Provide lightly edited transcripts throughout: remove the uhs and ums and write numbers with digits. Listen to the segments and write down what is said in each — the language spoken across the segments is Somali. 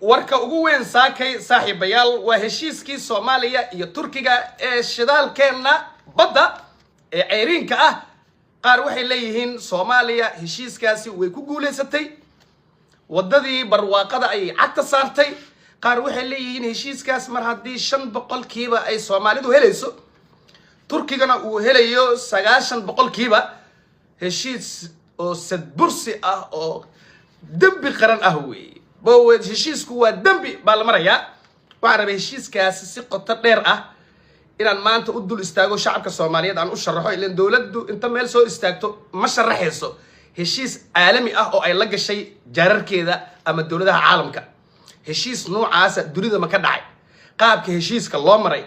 warka ugu weyn saakay saaxiibayaal waa heshiiskii Soomaaliya iyo Turkiga ee shidaalkeena badda ee ceyrinka ah qaar waxay leeyihiin Soomaaliya heshiiskaasi way ku guuleysatay wadadii barwaaqada ay cagta saartay qaar waxay leeyihiin heshiiskaas mar haddii 5% ay Soomaalidu helayso Turkigana uu helayo 90% heshiis oo sadbursi ah oo dambi qaran ah weey bawad heshiisku waa dambi baa la marayaa waxaan rabaa heshiiskaasi si qoto dheer ah inaan maanta u dul istaago shacabka Soomaaliyeed aan u sharaxo ilaan dawladdu inta meel soo istaagto ma sharaxayso heshiis caalami ah oo ay la gashay jaararkeeda ama dawladaha caalamka heshiis noocaas dunida ma ka dhacay qaabka heshiiska loo maray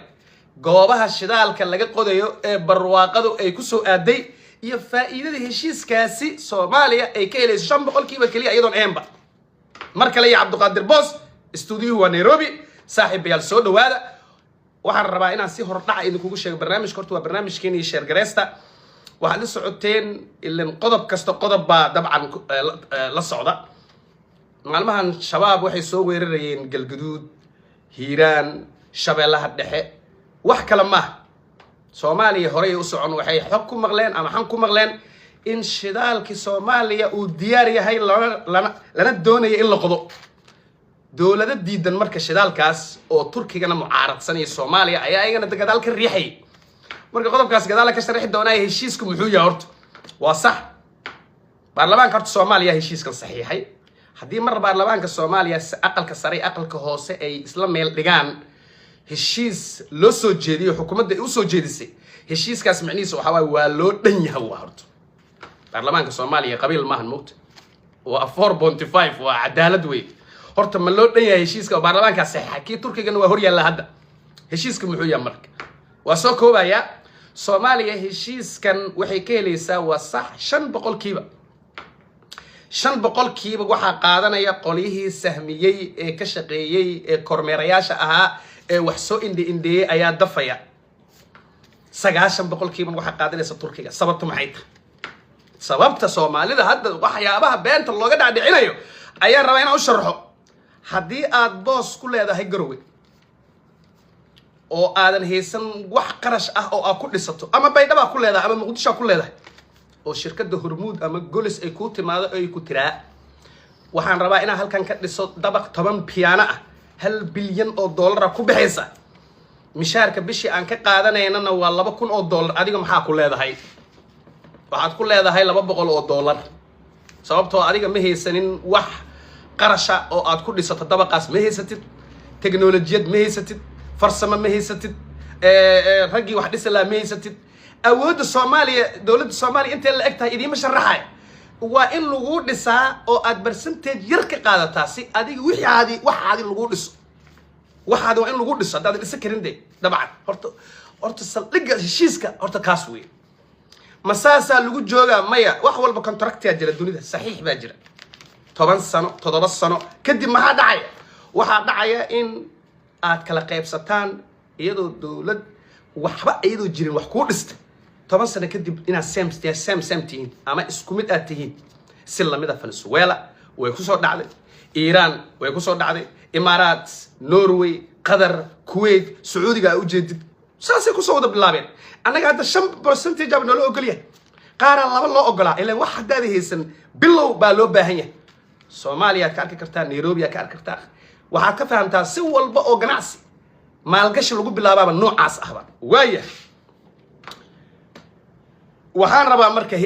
goobaha shidaalka laga qodayo ee barwaaqadu ay ku soo aaday iyo faa'iidada heshiiskaasi Soomaaliya ay ka helayso 5% kaliya iyadoon eemba markale ya Cabduqaadir Boos studio waa Nairobi saaxiibayaal soo dhawaada waxaan rabaa inaan si hor dhaca idinku sheego barnaamijka horta waa barnaamijkeena share gareesta waxaad la socoteen ilan qodob kasta qodob baa dabcan la socda maalmahan shabaab waxay soo weerarayeen Galgaduud Hiiraan Shabeellaha Dhexe wax kala ma Soomaaliya hore u socon waxay xog ku maqleen ama xan ku maqleen in shidaalki Soomaaliya uu diyaar yahay lana doonayo in la qodo dawladda diidan marka shidaalkaas oo Turkigana mucaaradsan ee Soomaaliya ayaa ayagana dagaal ka riixay marka qodobkaas gadaal ka sharaxi doonaa heshiisku muxuu yahay horta waa sax baarlamaanka horta Soomaaliya heshiiskan saxiixay haddii mar baarlamaanka Soomaaliya aqalka sare aqalka hoose ay isla meel dhigaan heshiis loo soo jeediyo xukuumadda ay u soo jeedisay heshiiskaas macnihiisu waxa waa loo dhan yahay waa horta baarlamaanka Soomaaliya qabiil maahan moogta waa 4.5 waa cadaalad weey horta ma loo dhan yahay heshiiska baarlamaanka saxiixa kii Turkigana waa hor yaalla hadda heshiiska muxuu yahay marka waa soo koobaya Soomaaliya heshiiskan waxay ka helaysaa waa sax 5% 5% waxa qaadanaya qolihii sahmiyay ee ka shaqeeyay ee kormeerayaasha ahaa ee wax soo indheeyay ayaa dafaya 90% waxa qaadanaysa Turkiga sababtu maxay tahay sababta Soomaalida hadda waxyaabaha beenta looga dhaadhicinayo ayaa rabaa inaan u sharaxo haddii aad boos ku leedahay Garowe oo aadan haysan wax qarash ah oo aad ku dhisato ama Baydhabo ku leedahay ama Muqdisho ku leedahay oo shirkadda Hormuud ama Golis ay ku timaado ay ku tiraa waxaan rabaa inaan halkan ka dhiso dabaq 10 piano ah $1 bilyan ku bixaysa mishaarka bishii aan ka qaadanayna waa $2,000 adiga maxaa ku leedahay waxaad ku leedahay $200 sababtoo adiga ma haysanin wax qarasha oo aad ku dhisato dabaqaas ma haysatid teknolojiyad ma haysatid farsamo ma haysatid ragii wax dhisa la ma haysatid awoodda Soomaaliya dawladda Soomaaliya inta la egtahay idima sharaxay waa in lagu dhisaa oo aad percentage yar ka qaadataa si adiga wixii waxaadi lagu dhiso waxaad waa in lagu dhiso dad dhisa karin dabcan horta saldhiga heshiiska horta kaas weey masaasa lagu jooga maya wax walba contract ya jira dunida saxiix baa jira 10 sano 7 sano kadib maxaa dhacay waxa dhacaya in aad kala qaybsataan iyadoo dawlad waxba iyadoo jirin wax ku dhistay 10 sano kadib ina same team ama isku mid aad tihiin si lamida Venezuela way ku soo dhacday Iran way ku soo dhacday Emirates Norway Qatar Kuwait Sacuudiga u jeedid saasay ku soo wada bilaabeen anaga hadda 5% jab noo ogol yahay qaar laba loo ogolaa ilaa wax hadaad haysan bilow baa loo baahan yahay Soomaaliya ka arki kartaa Nairobi ka arki kartaa waxa ka fahamtaa si walba oo ganacsi maalgashi lagu bilaababa noocaas ahba waaya waxaan rabaa marka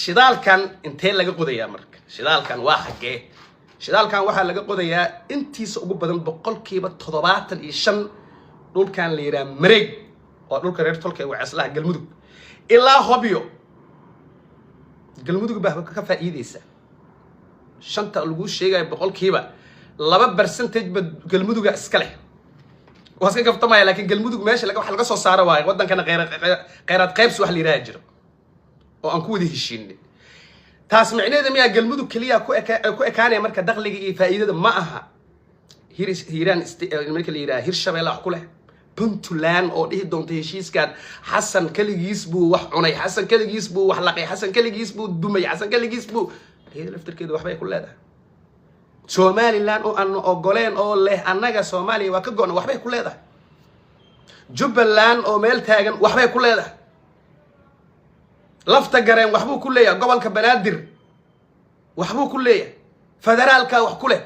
shidaalkan intee laga qodayaa marka shidaalkan waa xagee shidaalkan waxa laga qodayaa intiisa ugu badan 75% dhulkan la yiraahdo mareeg oo dhulka reer tolkay waa islaha galmudug ilaa Hobyo galmudug baa ka faa'iideysa shanta lagu sheegay 2% ba galmuduga iska leh waska gaftamaya laakiin galmudug meesha laga soo saaro waay wadankana qeyrad qaybsi wax la yiraahdo jiro oo aan ku wada heshiinay taas macnaheedu miyaa galmudug kaliya ku ekaanay marka dakhliga iyo faa'iidada ma aha Hiiraan marka la yiraahdo Hirshabeelle wax ku leh Puntland oo dhihi doonta heshiiskan Xasan kaligiis buu wax cunay Xasan kaligiis buu wax laqay Xasan kaligiis buu dumay Xasan kaligiis buu iyada laftirkeedu waxbay ku leedahay somaliland oo aan ogoleen oo leh annaga soomaaliya waa ka go'an waxbay ku leedahay jubbaland oo meel taagan waxbay ku leedahay lafta gareen waxbuu ku leeyahay gobolka banaadir waxbuu ku leeyahay federaalka wax ku leh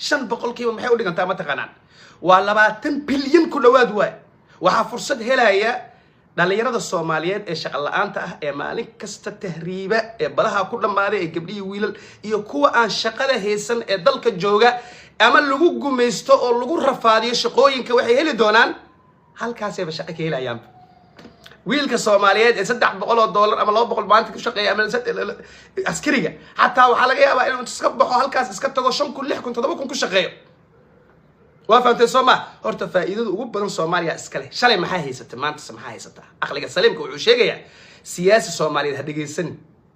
shan boqolkiiba maxay u dhigantaa ma taqaanaan waa 20 bilyan ku dhawaad waay waxaa fursad helaya dhalinyarada Soomaaliyeed ee shaqo la'aanta ah ee maalin kasta tahriiba ee badaha ku dhamaaday ee gabdhiyi wiilal iyo kuwa aan shaqada haysan ee dalka jooga ama lagu gumaysto oo lagu rafaadiyo shaqooyinka waxay heli doonaan halkaas ay shaqo ka helayaan wiilka Soomaaliyeed ee $300 ama $200 maanta ku shaqeeya ama askariga hatta waxa laga yaabaa inuu iska baxo halkaas iska tago 5 6 7 ku shaqeeyo وافنتي سوما horta faa'iidada ugu badan Soomaaliya iska leh shalay maxay haysatay maanta maxay haysataa aqliga saliimka wuxuu sheegayaa siyaasi Soomaaliyeed hadhageysan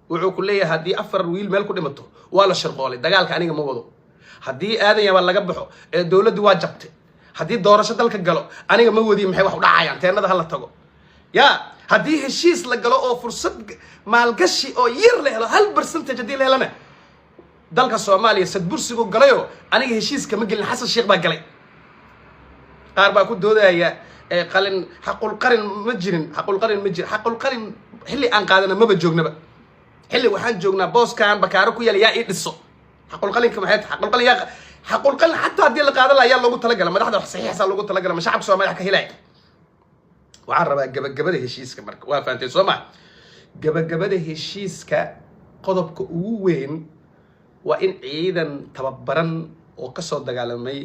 wuxuu ku leeyahay hadii afar wiil meel ku dhimato waa la shirqoolay dagaalka aniga ma wado hadii aadan yaba laga baxo ee dawladdu waa jabtay hadii doorasho dalka galo aniga ma wadi maxay wax u dhacayaan teenada hala tago ya hadii heshiis la galo oo fursad maalgashi oo yar la helo 1% hadii la helana dalka Soomaaliya sadbursigu galayo aniga heshiiska ma gelin Xasan Sheekh baa galay qaar baa ku doodaya qalin xaqul qarin ma jirin xaqul qarin xilli aan qaadana ma joognaba xilli waxaan joognaa booskaan bakaaro ku yaalaya ii dhiso xaqul qalinka maxay xaqul qalin hatta hadii la qaadan lahaa loogu tala galay madaxda wax saxiix ah loogu tala galay shacabka Soomaaliya ka helay waxaan rabaa gabagabada heshiiska marka waa faantay Soomaa gabagabada heshiiska qodobka ugu weyn waa in ciidan tababaran oo ka soo dagaalamay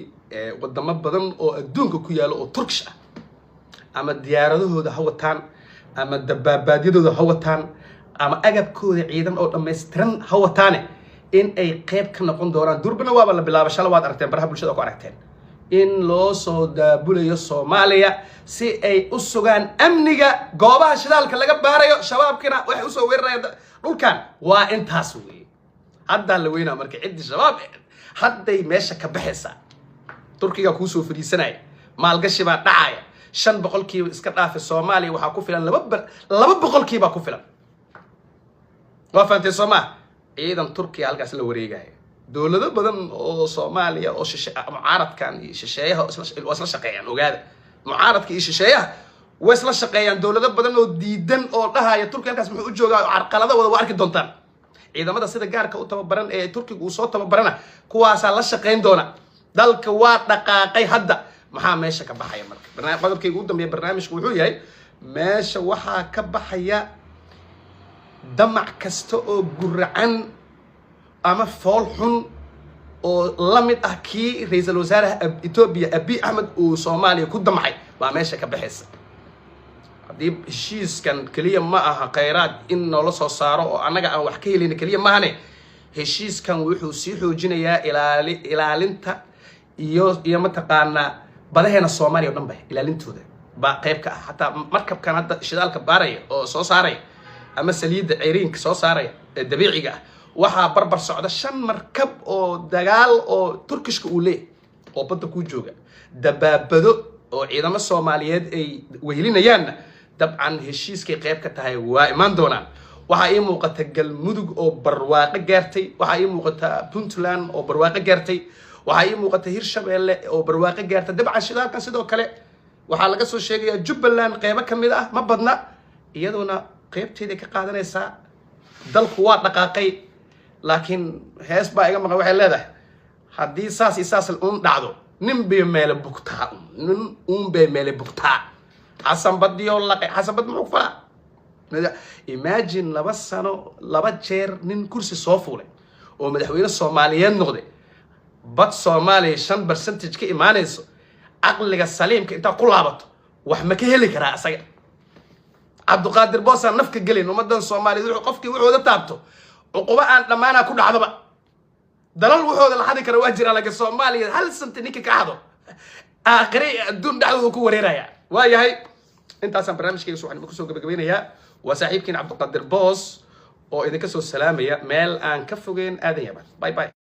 wadamo badan oo adduunka ku yaalo oo Turkish ah ama diyaaradahooda ha wataan ama dabaabaadiyadooda ha wataan ama agabkooda ciidan oo dhameystiran ha wataan in ay qayb ka noqon doonaan durbana waaba la bilaabo shalay waad aragteen baraha bulshada ku aragteen in loo soo daabulayo Soomaaliya si ay u sugaan amniga goobaha shidaalka laga baarayo shabaabkina waxay u soo weerarayaan dhulkan waa intaas weey hadda la weynaa markay cid shabaab hadday meesha ka baxaysa Turkiga ku soo fariisanay maalgashi baa dhacaya 5% iska dhaafay Soomaaliya waxa ku filan 2% ku filan waa faantay Soomaa ciidan Turkiga halkaas la wareegay dawlado badan oo Soomaaliya oo mucaaradkan iyo shisheeyaha isla shaqeeyaan ogaada mucaaradka iyo shisheeyaha way isla shaqeeyaan dawlado badan oo diidan oo dhahaya Turkiga halkaas muxuu u joogaa carqalada wada arki doontaan ciidamada sida gaarka u tababaran ee Turkiga uu soo tababarana kuwaas la shaqeyn doona dalka waa dhaqaaqay hadda maxaa meesha ka baxaya marka qodobkaygu ugu dambeeyay barnaamijku wuxuu yahay meesha waxa ka baxaya damac kasta oo gurcan ama fool xun oo la mid ah kii ra'iisul wasaaraha Ethiopia Abiy Ahmed uu Soomaaliya ku damcay waa meesha ka baxaysa hadii heshiiskan kaliya ma aha khayraad in noo soo saaro oo anaga aan wax ka helin kaliya ma ahane heshiiskan wuxuu sii xoojinayaa ilaalinta iyo mataqaana badaheena Soomaaliya oo dhanba ilaalintooda ba qayb ka ah hatta markabkan hadda shidaalka baaraya oo soo saaray ama saliidda ceyriinka soo saaray ee dabiiciga ah waxa barbar socda 5 markab oo dagaal oo Turkishka uu leeyahay oo badda ku jooga dabaabado oo ciidamada Soomaaliyeed ay wehelinayaan dabcan heshiiskay qayb ka tahay waa iman doonaan waxa ay muuqata galmudug oo barwaaqo gaartay waxa ay muuqata Puntland oo barwaaqo gaartay waxa ay muuqata Hirshabeelle oo barwaaqo gaartay dabcan shidaalkan sidoo kale waxa laga soo sheegayaa Jubbaland qayb ka mid ah ma badna iyaduna qaybteeda ka qaadanaysa dalku waa dhaqaaqay laakiin hees baa iga maqan waxay leedahay hadii saas dhacdo nin bay meel bugtaa حسن بدي والله حسن بد معفا imagine 2 sano 2 jeer nin kursi soo fuulay oo madaxweyne Soomaaliyeed noqday bad Soomaaliya 5% ka imaanayso aqliga saliimka inta ku laabato wax ma ka heli karaa asaga Cabduqaadir Boosa nafka galin umadan Soomaaliyeed wuxuu qofkii wuxuu taabto uquba aan dhamaana ku dhacdaba dalal wuxuu la xadi kara waa jira laga Soomaaliyeed 1 sent ninka ka hado aakhiri adduun dhacdo ku wareeraya waayahay intaasaan barnaamijkayga waxaan ku soo gabagabaynayaa waa saaxiibkiin Cabduqaadir Boos oo idinka soo salaamaya meel aan ka fogeyn aadan yaban bye bye